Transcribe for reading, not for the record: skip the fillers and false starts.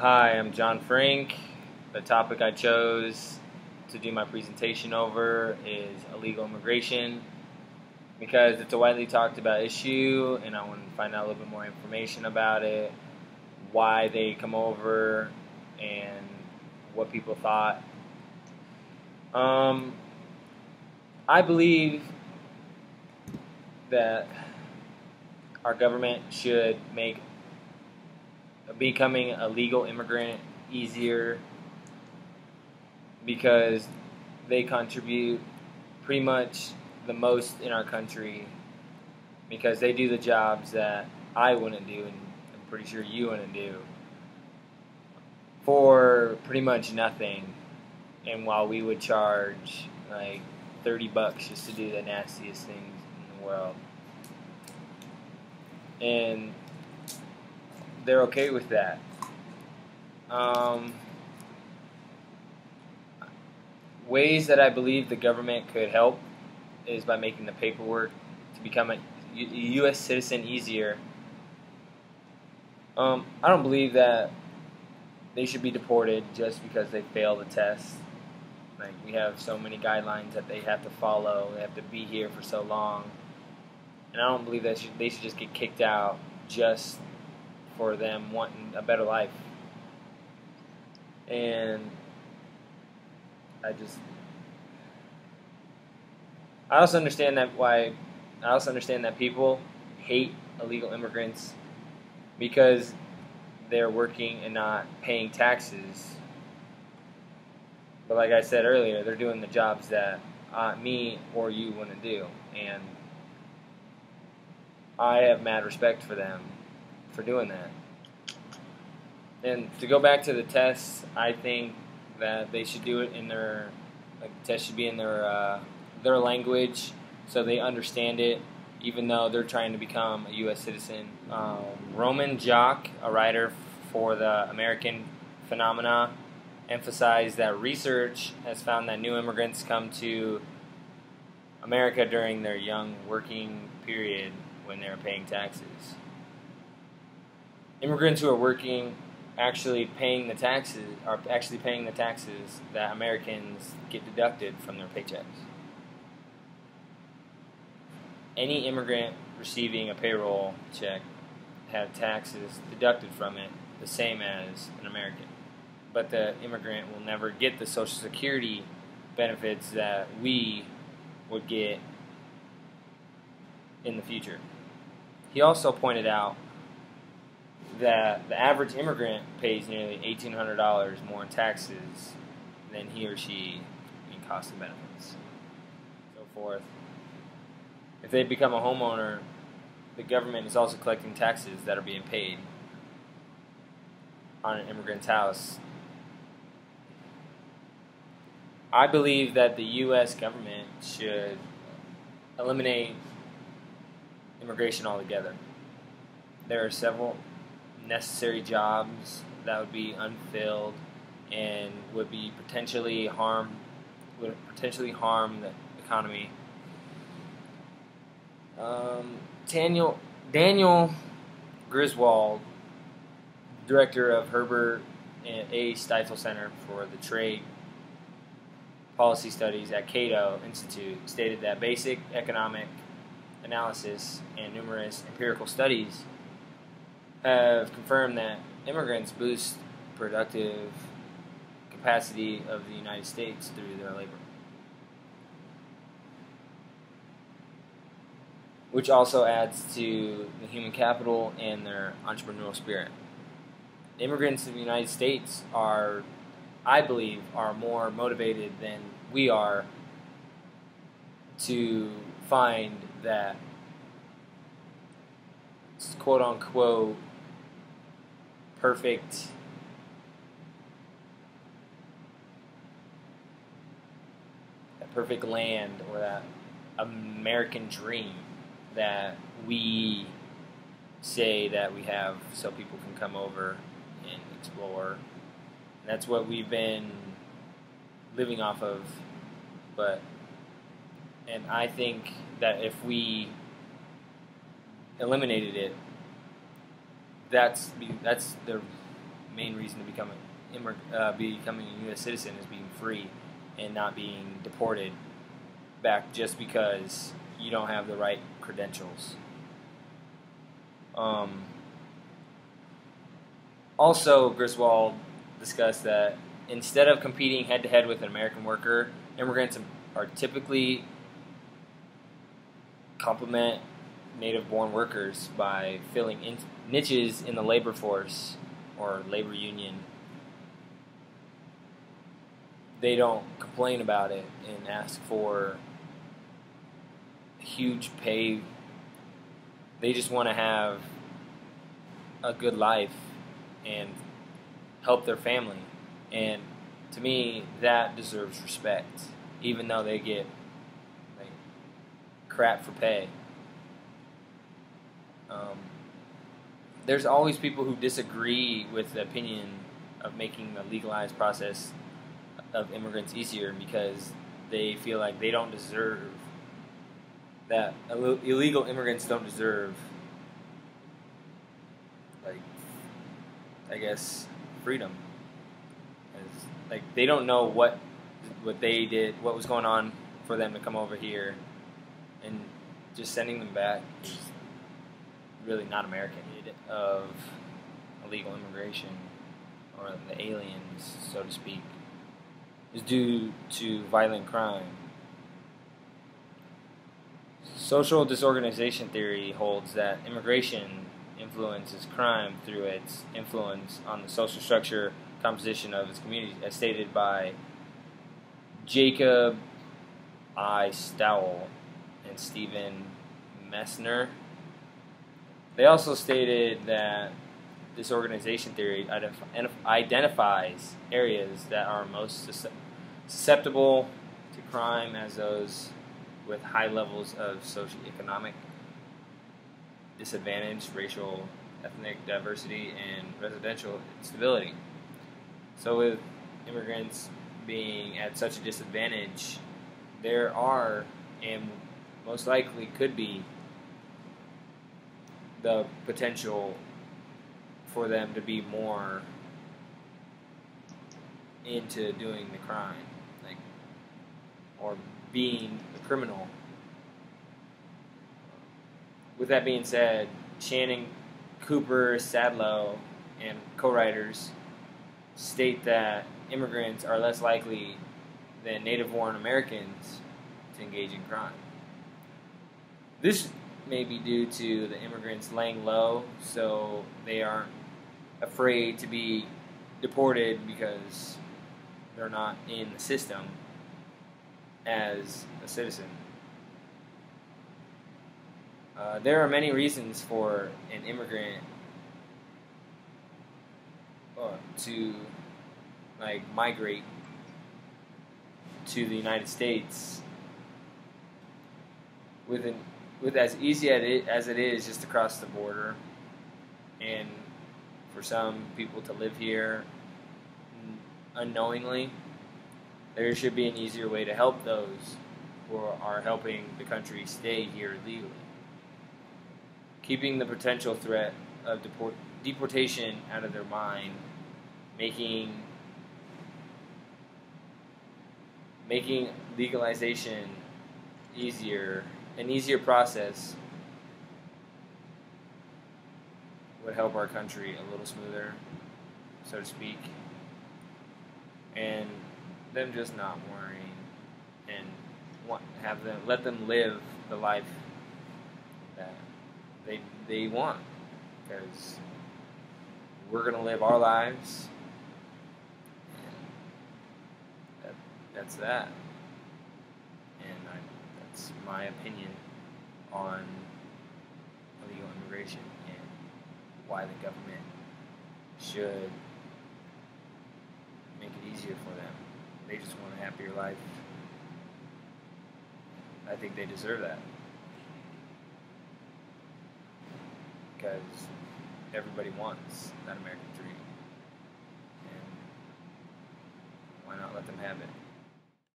Hi, I'm John Frank. The topic I chose to do my presentation over is illegal immigration because it's a widely talked about issue and I want to find out a little bit more information about it, why they come over, and what people thought. I believe that our government should make becoming a legal immigrant easier because they contribute pretty much the most in our country because they do the jobs that I wouldn't do and I'm pretty sure you wouldn't do for pretty much nothing, and while we would charge like $30 just to do the nastiest things in the world, and they're okay with that. Ways that I believe the government could help is by making the paperwork to become a U.S. citizen easier. I don't believe that they should be deported just because they fail the test. Like, we have so many guidelines that they have to follow. They have to be here for so long. And I don't believe that they should just get kicked out just for them wanting a better life. And I also understand that people hate illegal immigrants because they're working and not paying taxes. But like I said earlier, they're doing the jobs that me or you wouldn't do, and I have mad respect for them for doing that. And to go back to the tests, I think that they should do it in the test should be in their language so they understand it, even though they're trying to become a U.S. citizen. Roman Jock, a writer for the American Phenomena, emphasized that research has found that new immigrants come to America during their young working period when they're paying taxes. Immigrants who are working are actually paying the taxes that Americans get deducted from their paychecks. Any immigrant receiving a payroll check had taxes deducted from it the same as an American. But the immigrant will never get the Social Security benefits that we would get in the future. He also pointed out that the average immigrant pays nearly $1,800 more in taxes than he or she in cost of benefits, so forth. If they become a homeowner, the government is also collecting taxes that are being paid on an immigrant's house. I believe that the U.S. government should eliminate immigration altogether. There are several necessary jobs that would be unfilled and would potentially harm the economy. Daniel Griswold, director of Herbert A. Stiefel Center for the Trade Policy Studies at Cato Institute, stated that basic economic analysis and numerous empirical studies have confirmed that immigrants boost productive capacity of the United States through their labor, which also adds to the human capital and their entrepreneurial spirit. Immigrants in the United States I believe, are more motivated than we are to find that quote-unquote perfect land, or that American dream that we say that we have so people can come over and explore. And that's what we've been living off of. And I think that if we eliminated it, that's the main reason to becoming a U.S. citizen is being free and not being deported back just because you don't have the right credentials. Also, Griswold discussed that instead of competing head-to-head with an American worker, immigrants are typically complement native-born workers by filling niches in the labor force or labor union. They don't complain about it and ask for huge pay. They just want to have a good life and help their family. And to me, that deserves respect, even though they get like crap for pay. There's always people who disagree with the opinion of making the legalized process of immigrants easier because they feel like they don't deserve that. Illegal immigrants don't deserve, like, I guess, freedom. Like, they don't know what they did, what was going on for them to come over here, and just sending them back is really not American. Of illegal immigration, or the aliens, so to speak, is due to violent crime. Social disorganization theory holds that immigration influences crime through its influence on the social structure composition of its community, as stated by Jacob I. Stowell and Stephen Messner. They also stated that this organization theory identifies areas that are most susceptible to crime as those with high levels of socioeconomic disadvantage, racial, ethnic diversity, and residential instability. So with immigrants being at such a disadvantage, there are, and most likely could be, the potential for them to be more into doing the crime, like, or being a criminal. With that being said, Shannon, Cooper, Sadlow, and co-writers state that immigrants are less likely than native-born Americans to engage in crime. This may be due to the immigrants laying low, so they aren't afraid to be deported because they're not in the system as a citizen. There are many reasons for an immigrant to migrate to the United States with as easy as it is just across the border, and for some people to live here unknowingly. There should be an easier way to help those who are helping the country stay here legally. Keeping the potential threat of deportation out of their mind, making legalization an easier process would help our country a little smoother, so to speak, and them just not worrying and let them live the life that they want, because we're going to live our lives, and that's that. And that's my opinion on illegal immigration and why the government should make it easier for them. They just want a happier life. I think they deserve that, because everybody wants that American dream, and why not let them have it?